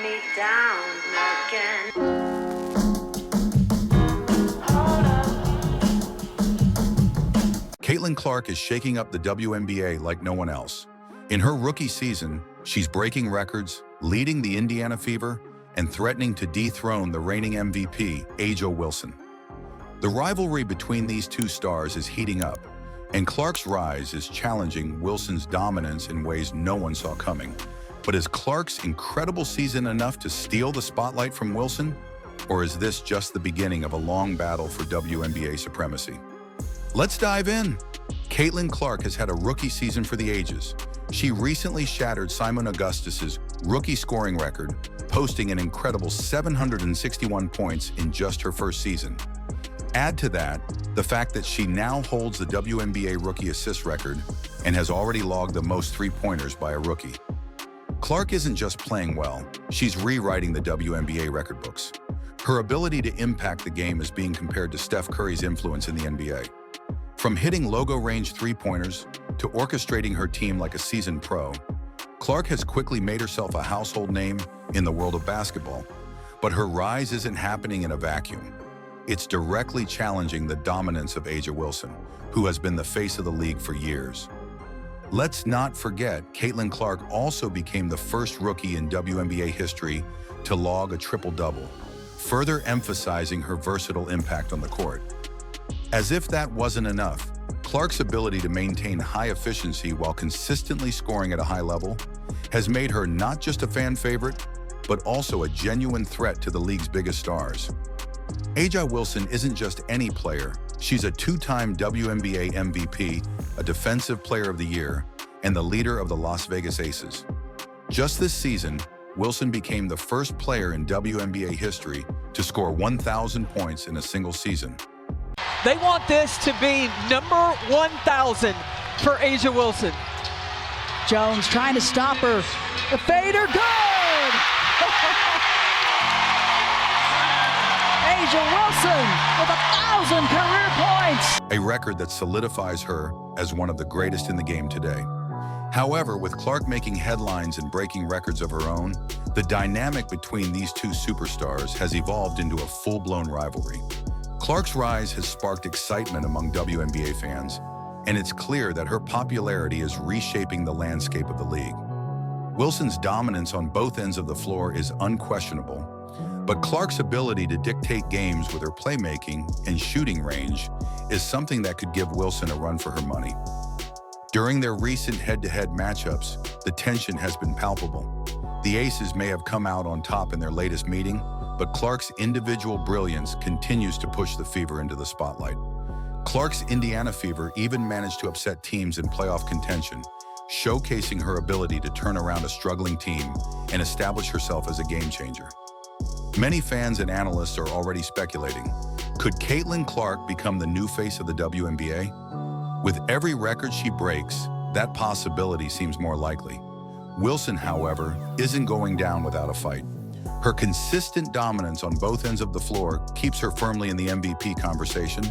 me down again. Caitlin Clark is shaking up the WNBA like no one else. In her rookie season, she's breaking records, leading the Indiana Fever, and threatening to dethrone the reigning MVP, A'ja Wilson. The rivalry between these two stars is heating up, and Clark's rise is challenging Wilson's dominance in ways no one saw coming. But is Clark's incredible season enough to steal the spotlight from Wilson? Or is this just the beginning of a long battle for WNBA supremacy? Let's dive in. Caitlin Clark has had a rookie season for the ages. She recently shattered Seimone Augustus's rookie scoring record, posting an incredible 761 points in just her first season. Add to that the fact that she now holds the WNBA rookie assist record and has already logged the most three-pointers by a rookie. Clark isn't just playing well, she's rewriting the WNBA record books. Her ability to impact the game is being compared to Steph Curry's influence in the NBA. From hitting logo-range three-pointers to orchestrating her team like a seasoned pro, Clark has quickly made herself a household name in the world of basketball. But her rise isn't happening in a vacuum. It's directly challenging the dominance of A'ja Wilson, who has been the face of the league for years. Let's not forget, Caitlin Clark also became the first rookie in WNBA history to log a triple-double, further emphasizing her versatile impact on the court. As if that wasn't enough, Clark's ability to maintain high efficiency while consistently scoring at a high level has made her not just a fan favorite, but also a genuine threat to the league's biggest stars. A'ja Wilson isn't just any player. She's a two-time WNBA MVP, a Defensive Player of the Year, and the leader of the Las Vegas Aces. Just this season, Wilson became the first player in WNBA history to score 1,000 points in a single season. They want this to be number 1,000 for A'ja Wilson. Jones trying to stop her. The fader, good! A'ja Wilson with 1,000 career points. A record that solidifies her as one of the greatest in the game today. However, with Clark making headlines and breaking records of her own, the dynamic between these two superstars has evolved into a full-blown rivalry. Clark's rise has sparked excitement among WNBA fans, and it's clear that her popularity is reshaping the landscape of the league. Wilson's dominance on both ends of the floor is unquestionable, but Clark's ability to dictate games with her playmaking and shooting range is something that could give Wilson a run for her money. During their recent head-to-head matchups, the tension has been palpable. The Aces may have come out on top in their latest meeting, but Clark's individual brilliance continues to push the Fever into the spotlight. Clark's Indiana Fever even managed to upset teams in playoff contention, showcasing her ability to turn around a struggling team and establish herself as a game-changer. Many fans and analysts are already speculating, could Caitlin Clark become the new face of the WNBA? With every record she breaks, that possibility seems more likely. Wilson, however, isn't going down without a fight. Her consistent dominance on both ends of the floor keeps her firmly in the MVP conversation,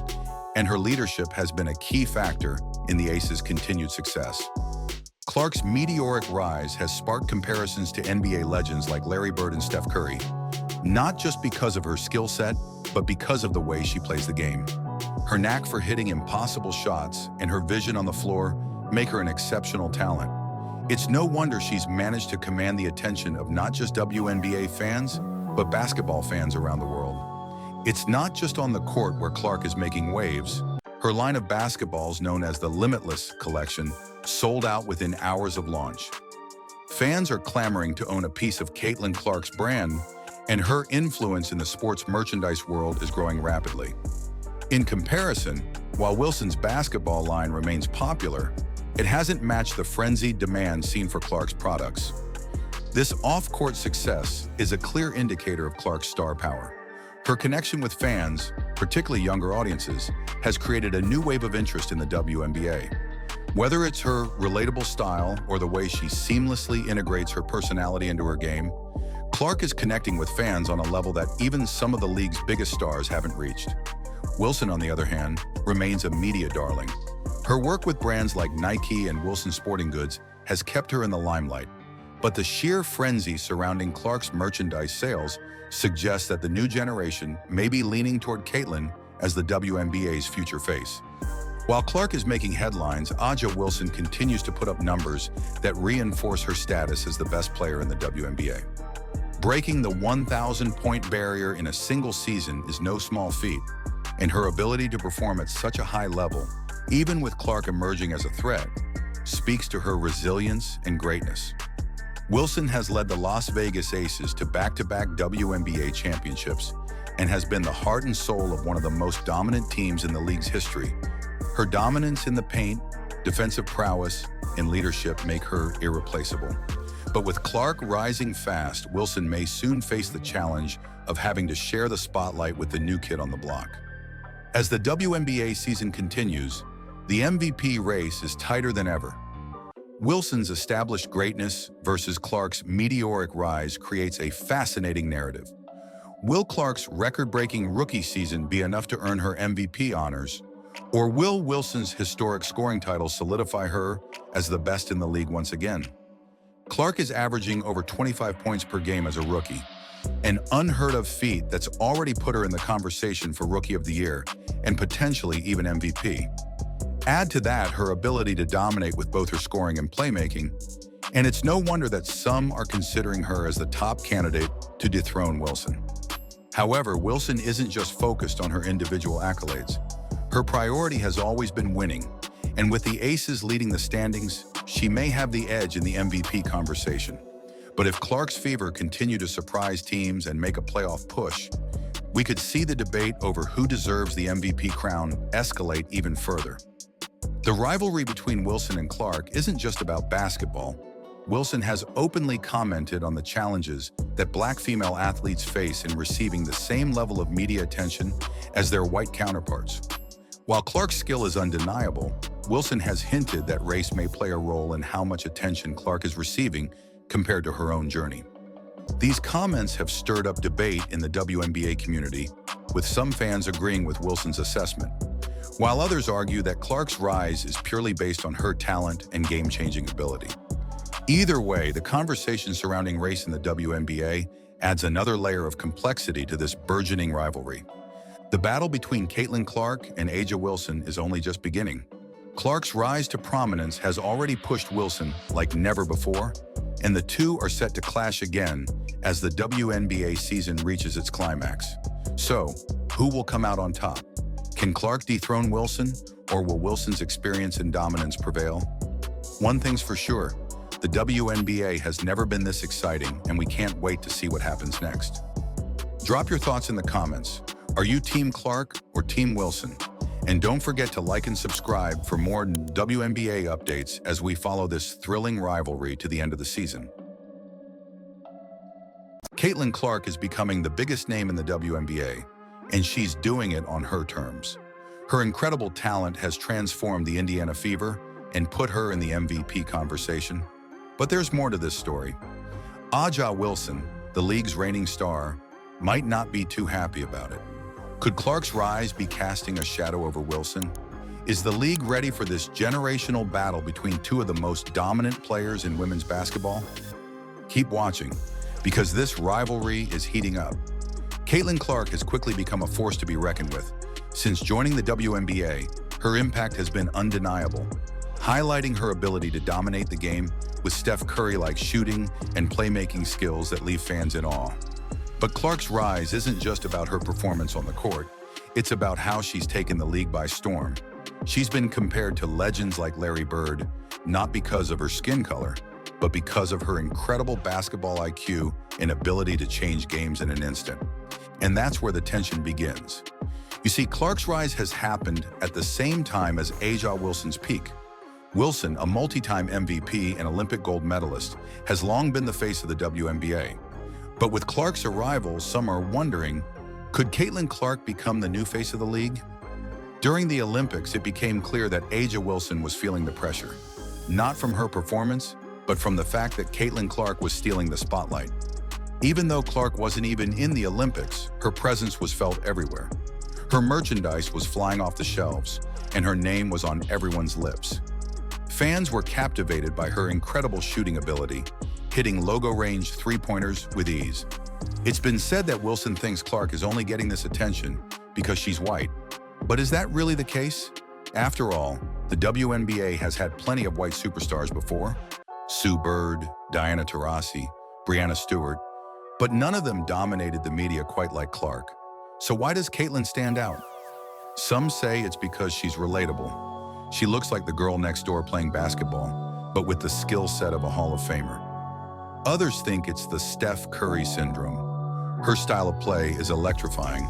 and her leadership has been a key factor in the Aces' continued success. Clark's meteoric rise has sparked comparisons to NBA legends like Larry Bird and Steph Curry, not just because of her skill set, but because of the way she plays the game. Her knack for hitting impossible shots and her vision on the floor make her an exceptional talent. It's no wonder she's managed to command the attention of not just WNBA fans, but basketball fans around the world. It's not just on the court where Clark is making waves. Her line of basketballs, known as the Limitless Collection, sold out within hours of launch. Fans are clamoring to own a piece of Caitlin Clark's brand, and her influence in the sports merchandise world is growing rapidly. In comparison, while Wilson's basketball line remains popular, it hasn't matched the frenzied demand seen for Clark's products. This off-court success is a clear indicator of Clark's star power. Her connection with fans, particularly younger audiences, has created a new wave of interest in the WNBA. Whether it's her relatable style or the way she seamlessly integrates her personality into her game, Clark is connecting with fans on a level that even some of the league's biggest stars haven't reached. Wilson, on the other hand, remains a media darling. Her work with brands like Nike and Wilson Sporting Goods has kept her in the limelight. But the sheer frenzy surrounding Clark's merchandise sales suggests that the new generation may be leaning toward Caitlin as the WNBA's future face. While Clark is making headlines, A'ja Wilson continues to put up numbers that reinforce her status as the best player in the WNBA. Breaking the 1,000-point barrier in a single season is no small feat, and her ability to perform at such a high level, even with Clark emerging as a threat, speaks to her resilience and greatness. Wilson has led the Las Vegas Aces to back-to-back WNBA championships and has been the heart and soul of one of the most dominant teams in the league's history. Her dominance in the paint, defensive prowess, and leadership make her irreplaceable. But with Clark rising fast, Wilson may soon face the challenge of having to share the spotlight with the new kid on the block. As the WNBA season continues, the MVP race is tighter than ever. Wilson's established greatness versus Clark's meteoric rise creates a fascinating narrative. Will Clark's record-breaking rookie season be enough to earn her MVP honors, or will Wilson's historic scoring title solidify her as the best in the league once again? Clark is averaging over 25 points per game as a rookie, an unheard-of feat that's already put her in the conversation for Rookie of the Year and potentially even MVP. Add to that her ability to dominate with both her scoring and playmaking, and it's no wonder that some are considering her as the top candidate to dethrone Wilson. However, Wilson isn't just focused on her individual accolades. Her priority has always been winning, and with the Aces leading the standings, she may have the edge in the MVP conversation. But if Clark's fever continue to surprise teams and make a playoff push, we could see the debate over who deserves the MVP crown escalate even further. The rivalry between Wilson and Clark isn't just about basketball. Wilson has openly commented on the challenges that Black female athletes face in receiving the same level of media attention as their white counterparts. While Clark's skill is undeniable, Wilson has hinted that race may play a role in how much attention Clark is receiving compared to her own journey. These comments have stirred up debate in the WNBA community, with some fans agreeing with Wilson's assessment, while others argue that Clark's rise is purely based on her talent and game-changing ability. Either way, the conversation surrounding race in the WNBA adds another layer of complexity to this burgeoning rivalry. The battle between Caitlin Clark and A'ja Wilson is only just beginning. Clark's rise to prominence has already pushed Wilson like never before, and the two are set to clash again as the WNBA season reaches its climax. So, who will come out on top? Can Clark dethrone Wilson, or will Wilson's experience and dominance prevail? One thing's for sure, the WNBA has never been this exciting, and we can't wait to see what happens next. Drop your thoughts in the comments. Are you Team Clark or Team Wilson? And don't forget to like and subscribe for more WNBA updates as we follow this thrilling rivalry to the end of the season. Caitlin Clark is becoming the biggest name in the WNBA, and she's doing it on her terms. Her incredible talent has transformed the Indiana Fever and put her in the MVP conversation. But there's more to this story. A'ja Wilson, the league's reigning star, might not be too happy about it. Could Clark's rise be casting a shadow over Wilson? Is the league ready for this generational battle between two of the most dominant players in women's basketball? Keep watching, because this rivalry is heating up. Caitlin Clark has quickly become a force to be reckoned with. Since joining the WNBA, her impact has been undeniable, highlighting her ability to dominate the game with Steph Curry-like shooting and playmaking skills that leave fans in awe. But Clark's rise isn't just about her performance on the court. It's about how she's taken the league by storm. She's been compared to legends like Larry Bird, not because of her skin color, but because of her incredible basketball IQ and ability to change games in an instant. And that's where the tension begins. You see, Clark's rise has happened at the same time as A'ja Wilson's peak. Wilson, a multi-time MVP and Olympic gold medalist, has long been the face of the WNBA. But with Clark's arrival, some are wondering, could Caitlin Clark become the new face of the league? During the Olympics, it became clear that A'ja Wilson was feeling the pressure, not from her performance, but from the fact that Caitlin Clark was stealing the spotlight. Even though Clark wasn't even in the Olympics, her presence was felt everywhere. Her merchandise was flying off the shelves, and her name was on everyone's lips. Fans were captivated by her incredible shooting ability, hitting logo-range three-pointers with ease. It's been said that Wilson thinks Clark is only getting this attention because she's white. But is that really the case? After all, the WNBA has had plenty of white superstars before. Sue Bird, Diana Taurasi, Breanna Stewart, but none of them dominated the media quite like Clark. So why does Caitlin stand out? Some say it's because she's relatable. She looks like the girl next door playing basketball, but with the skill set of a Hall of Famer. Others think it's the Steph Curry syndrome. Her style of play is electrifying,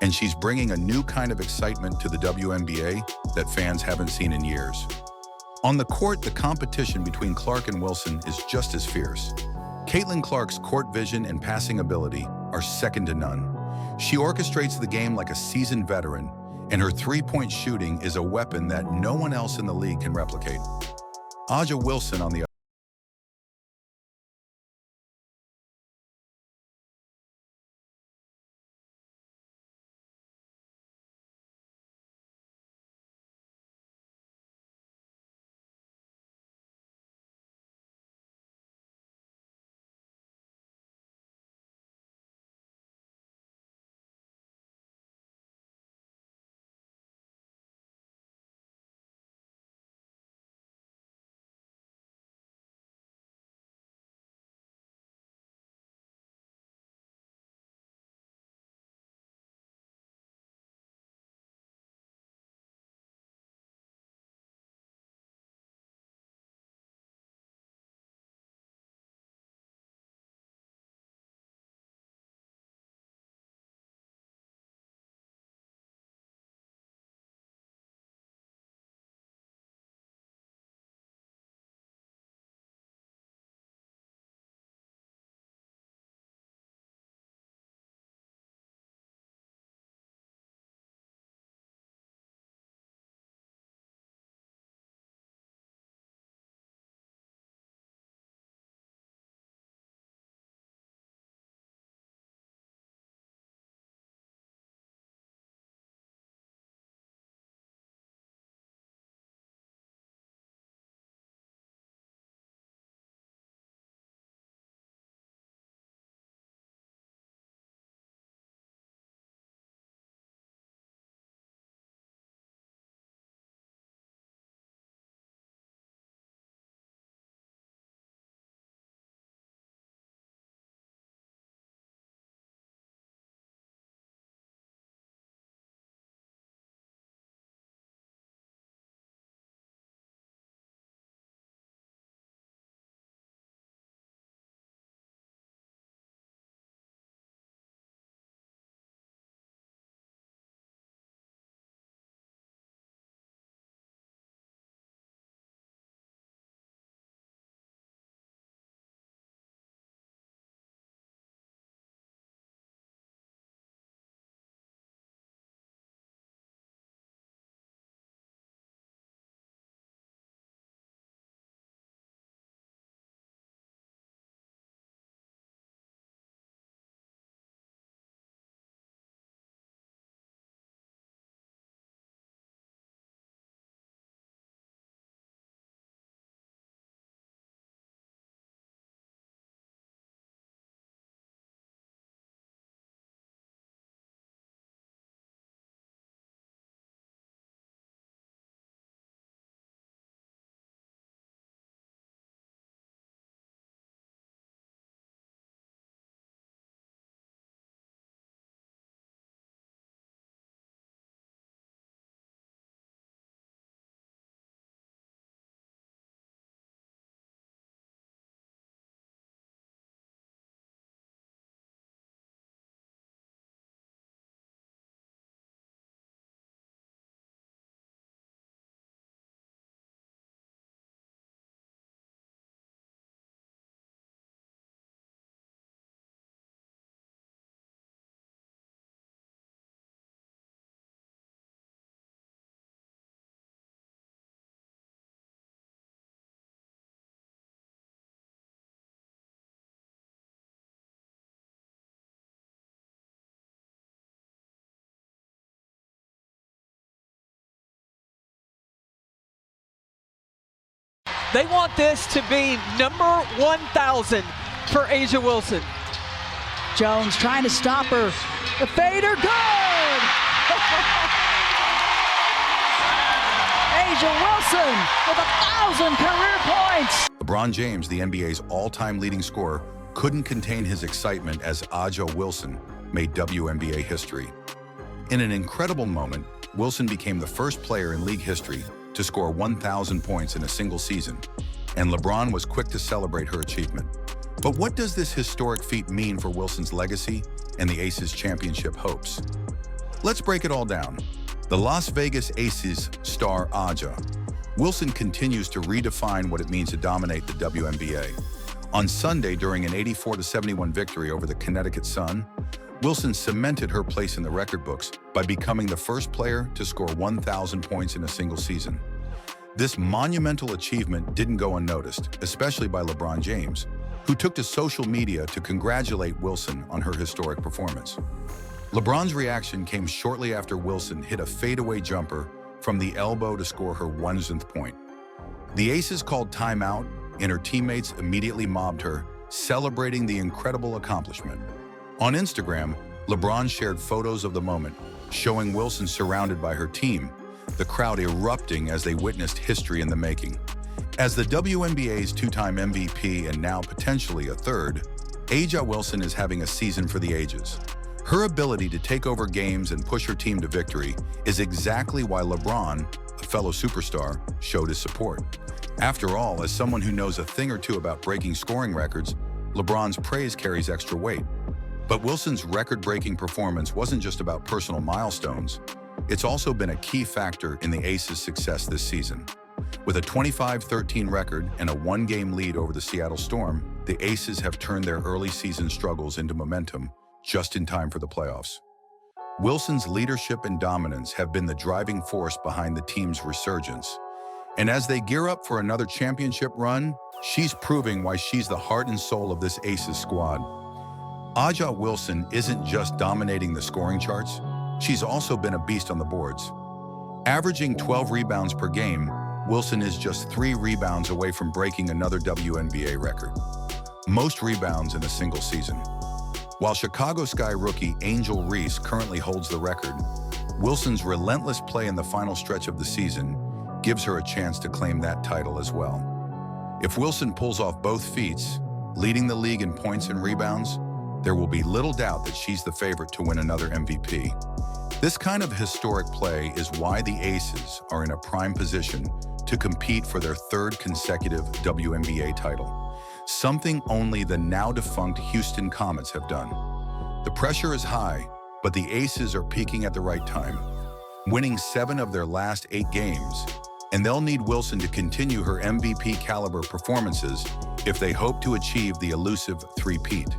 and she's bringing a new kind of excitement to the WNBA that fans haven't seen in years. On the court, the competition between Clark and Wilson is just as fierce. Caitlin Clark's court vision and passing ability are second to none. She orchestrates the game like a seasoned veteran, and her three-point shooting is a weapon that no one else in the league can replicate. A'ja Wilson, on the They want this to be number 1,000 for A'ja Wilson. Jones trying to stop her. The fader, good! A'ja Wilson with 1,000 career points. LeBron James, the NBA's all-time leading scorer, couldn't contain his excitement as A'ja Wilson made WNBA history. In an incredible moment, Wilson became the first player in league history to score 1,000 points in a single season, and LeBron was quick to celebrate her achievement. But what does this historic feat mean for Wilson's legacy and the Aces championship hopes? Let's break it all down. The Las Vegas Aces star A'ja Wilson continues to redefine what it means to dominate the WNBA. On Sunday, during an 84-71 victory over the Connecticut Sun, Wilson cemented her place in the record books by becoming the first player to score 1,000 points in a single season. This monumental achievement didn't go unnoticed, especially by LeBron James, who took to social media to congratulate Wilson on her historic performance. LeBron's reaction came shortly after Wilson hit a fadeaway jumper from the elbow to score her 1,000th point. The Aces called timeout, and her teammates immediately mobbed her, celebrating the incredible accomplishment. On Instagram, LeBron shared photos of the moment, showing Wilson surrounded by her team, the crowd erupting as they witnessed history in the making. As the WNBA's two-time MVP and now potentially a third, A'ja Wilson is having a season for the ages. Her ability to take over games and push her team to victory is exactly why LeBron, a fellow superstar, showed his support. After all, as someone who knows a thing or two about breaking scoring records, LeBron's praise carries extra weight. But Wilson's record-breaking performance wasn't just about personal milestones. It's also been a key factor in the Aces' success this season. With a 25-13 record and a one-game lead over the Seattle Storm, the Aces have turned their early season struggles into momentum just in time for the playoffs. Wilson's leadership and dominance have been the driving force behind the team's resurgence. And as they gear up for another championship run, she's proving why she's the heart and soul of this Aces squad. A'ja Wilson isn't just dominating the scoring charts, she's also been a beast on the boards. Averaging 12 rebounds per game, Wilson is just 3 rebounds away from breaking another WNBA record. Most rebounds in a single season. While Chicago Sky rookie Angel Reese currently holds the record, Wilson's relentless play in the final stretch of the season gives her a chance to claim that title as well. If Wilson pulls off both feats, leading the league in points and rebounds, there will be little doubt that she's the favorite to win another MVP. This kind of historic play is why the Aces are in a prime position to compete for their 3rd consecutive WNBA title, something only the now-defunct Houston Comets have done. The pressure is high, but the Aces are peaking at the right time, winning 7 of their last 8 games, and they'll need Wilson to continue her MVP-caliber performances if they hope to achieve the elusive three-peat.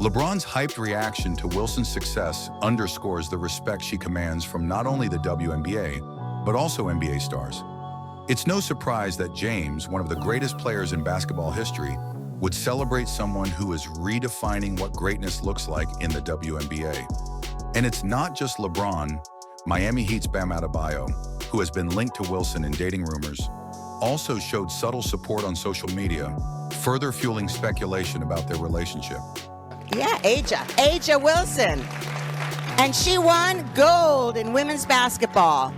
LeBron's hyped reaction to Wilson's success underscores the respect she commands from not only the WNBA, but also NBA stars. It's no surprise that James, one of the greatest players in basketball history, would celebrate someone who is redefining what greatness looks like in the WNBA. And it's not just LeBron. Miami Heat's Bam Adebayo, who has been linked to Wilson in dating rumors, also showed subtle support on social media, further fueling speculation about their relationship. Yeah, A'ja Wilson. And she won gold in women's basketball.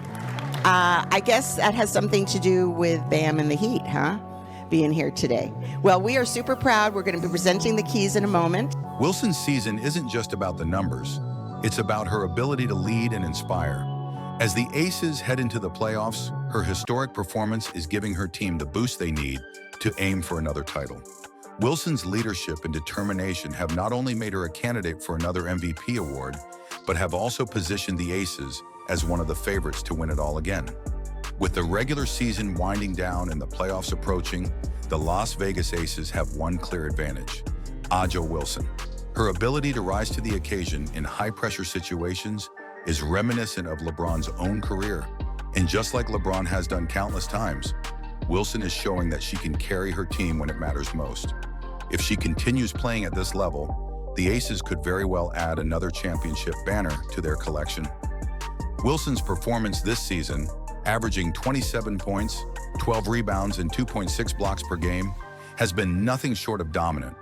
I guess that has something to do with Bam and the Heat, huh? Being here today. Well, we are super proud. We're going to be presenting the keys in a moment. Wilson's season isn't just about the numbers. It's about her ability to lead and inspire. As the Aces head into the playoffs, her historic performance is giving her team the boost they need to aim for another title. Wilson's leadership and determination have not only made her a candidate for another MVP award, but have also positioned the Aces as one of the favorites to win it all again. With the regular season winding down and the playoffs approaching, the Las Vegas Aces have one clear advantage: A'ja Wilson. Her ability to rise to the occasion in high-pressure situations is reminiscent of LeBron's own career. And just like LeBron has done countless times, Wilson is showing that she can carry her team when it matters most. If she continues playing at this level, the Aces could very well add another championship banner to their collection. Wilson's performance this season averaging 27 points, 12 rebounds, and 2.6 blocks per game, has been nothing short of dominant.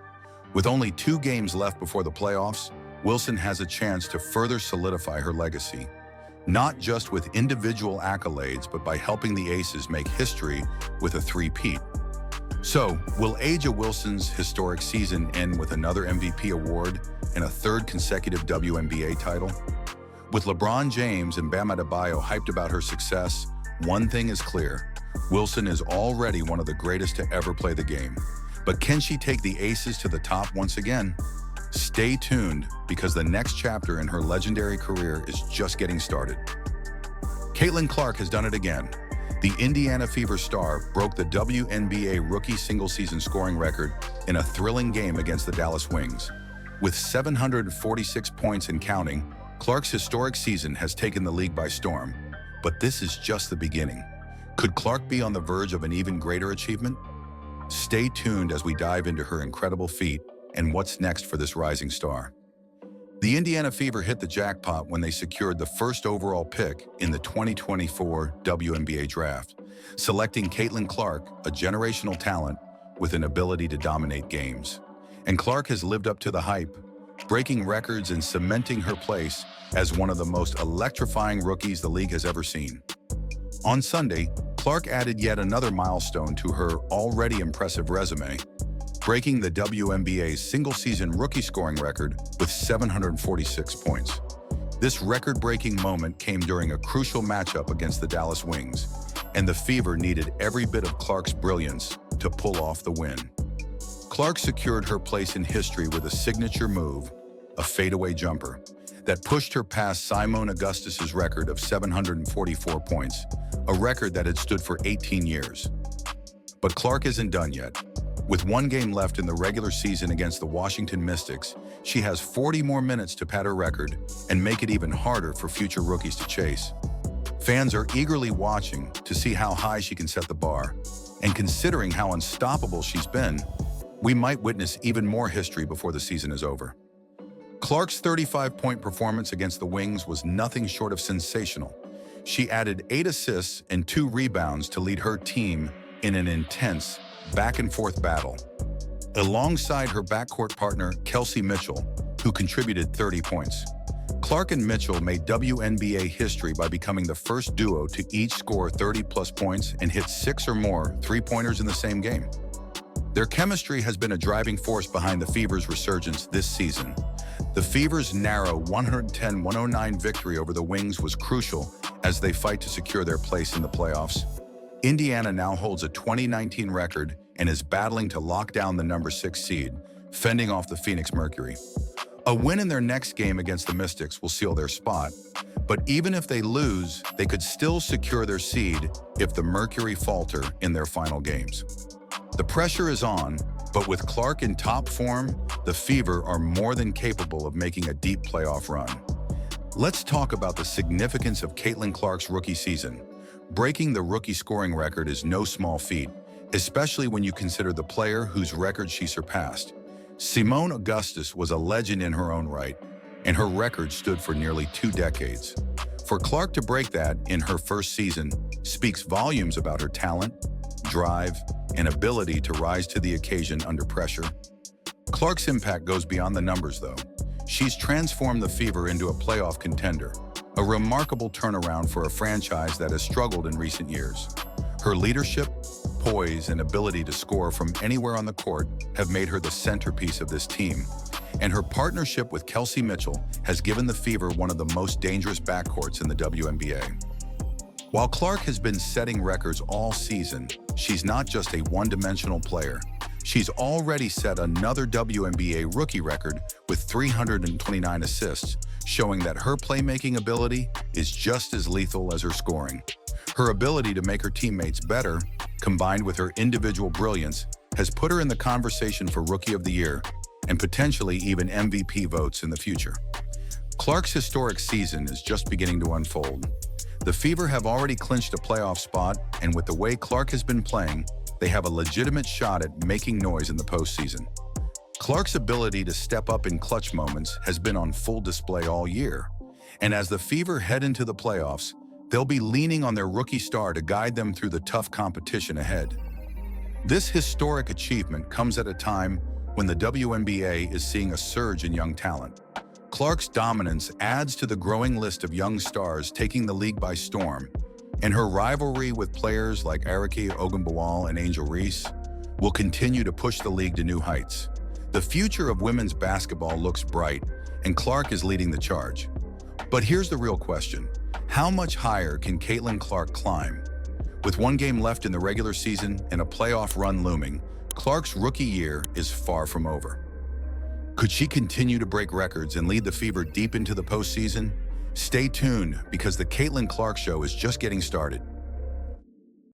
With only 2 games left before the playoffs, Wilson has a chance to further solidify her legacy, not just with individual accolades, but by helping the Aces make history with a three-peat. So, will A'ja Wilson's historic season end with another MVP award and a 3rd consecutive WNBA title? With LeBron James and Bam Adebayo hyped about her success, one thing is clear: Wilson is already one of the greatest to ever play the game. But can she take the Aces to the top once again? Stay tuned, because the next chapter in her legendary career is just getting started. Caitlin Clark has done it again. The Indiana Fever star broke the WNBA rookie single-season scoring record in a thrilling game against the Dallas Wings. With 746 points and counting, Clark's historic season has taken the league by storm. But this is just the beginning. Could Clark be on the verge of an even greater achievement? Stay tuned as we dive into her incredible feat and what's next for this rising star. The Indiana Fever hit the jackpot when they secured the 1st overall pick in the 2024 WNBA draft, selecting Caitlin Clark, a generational talent with an ability to dominate games. And Clark has lived up to the hype, breaking records and cementing her place as one of the most electrifying rookies the league has ever seen. On Sunday, Clark added yet another milestone to her already impressive resume, breaking the WNBA's single-season rookie scoring record with 746 points. This record-breaking moment came during a crucial matchup against the Dallas Wings, and the Fever needed every bit of Clark's brilliance to pull off the win. Clark secured her place in history with a signature move, a fadeaway jumper, that pushed her past Seimone Augustus' record of 744 points, a record that had stood for 18 years. But Clark isn't done yet. With 1 game left in the regular season against the Washington Mystics, she has 40 more minutes to pad her record and make it even harder for future rookies to chase. Fans are eagerly watching to see how high she can set the bar, and considering how unstoppable she's been, we might witness even more history before the season is over. Clark's 35-point performance against the Wings was nothing short of sensational. She added 8 assists and 2 rebounds to lead her team in an intense back-and-forth battle, alongside her backcourt partner Kelsey Mitchell, who contributed 30 points. Clark and Mitchell made WNBA history by becoming the first duo to each score 30-plus points and hit 6 or more three-pointers in the same game. Their chemistry has been a driving force behind the Fever's resurgence this season. The Fever's narrow 110-109 victory over the Wings was crucial as they fight to secure their place in the playoffs. Indiana now holds a 2019 record and is battling to lock down the number 6 seed, fending off the Phoenix Mercury. A win in their next game against the Mystics will seal their spot, but even if they lose, they could still secure their seed if the Mercury falter in their final games. The pressure is on, but with Clark in top form, the Fever are more than capable of making a deep playoff run. Let's talk about the significance of Caitlin Clark's rookie season. Breaking the rookie scoring record is no small feat, especially when you consider the player whose record she surpassed. Seimone Augustus was a legend in her own right, and her record stood for nearly 2 decades. For Clark to break that in her first season speaks volumes about her talent, drive, and ability to rise to the occasion under pressure. Clark's impact goes beyond the numbers, though. She's transformed the Fever into a playoff contender, a remarkable turnaround for a franchise that has struggled in recent years. Her leadership, poise, and ability to score from anywhere on the court have made her the centerpiece of this team, and her partnership with Kelsey Mitchell has given the Fever one of the most dangerous backcourts in the WNBA. While Clark has been setting records all season, she's not just a one-dimensional player. She's already set another WNBA rookie record with 329 assists, showing that her playmaking ability is just as lethal as her scoring. Her ability to make her teammates better, combined with her individual brilliance, has put her in the conversation for Rookie of the Year and potentially even MVP votes in the future. Clark's historic season is just beginning to unfold. The Fever have already clinched a playoff spot, and with the way Clark has been playing, they have a legitimate shot at making noise in the postseason. Clark's ability to step up in clutch moments has been on full display all year, and as the Fever head into the playoffs, they'll be leaning on their rookie star to guide them through the tough competition ahead. This historic achievement comes at a time when the WNBA is seeing a surge in young talent. Clark's dominance adds to the growing list of young stars taking the league by storm, and her rivalry with players like Seimone Augustus and Angel Reese will continue to push the league to new heights. The future of women's basketball looks bright, and Clark is leading the charge. But here's the real question. How much higher can Caitlin Clark climb? With one game left in the regular season and a playoff run looming, Clark's rookie year is far from over. Could she continue to break records and lead the Fever deep into the postseason? Stay tuned, because the Caitlin Clark Show is just getting started.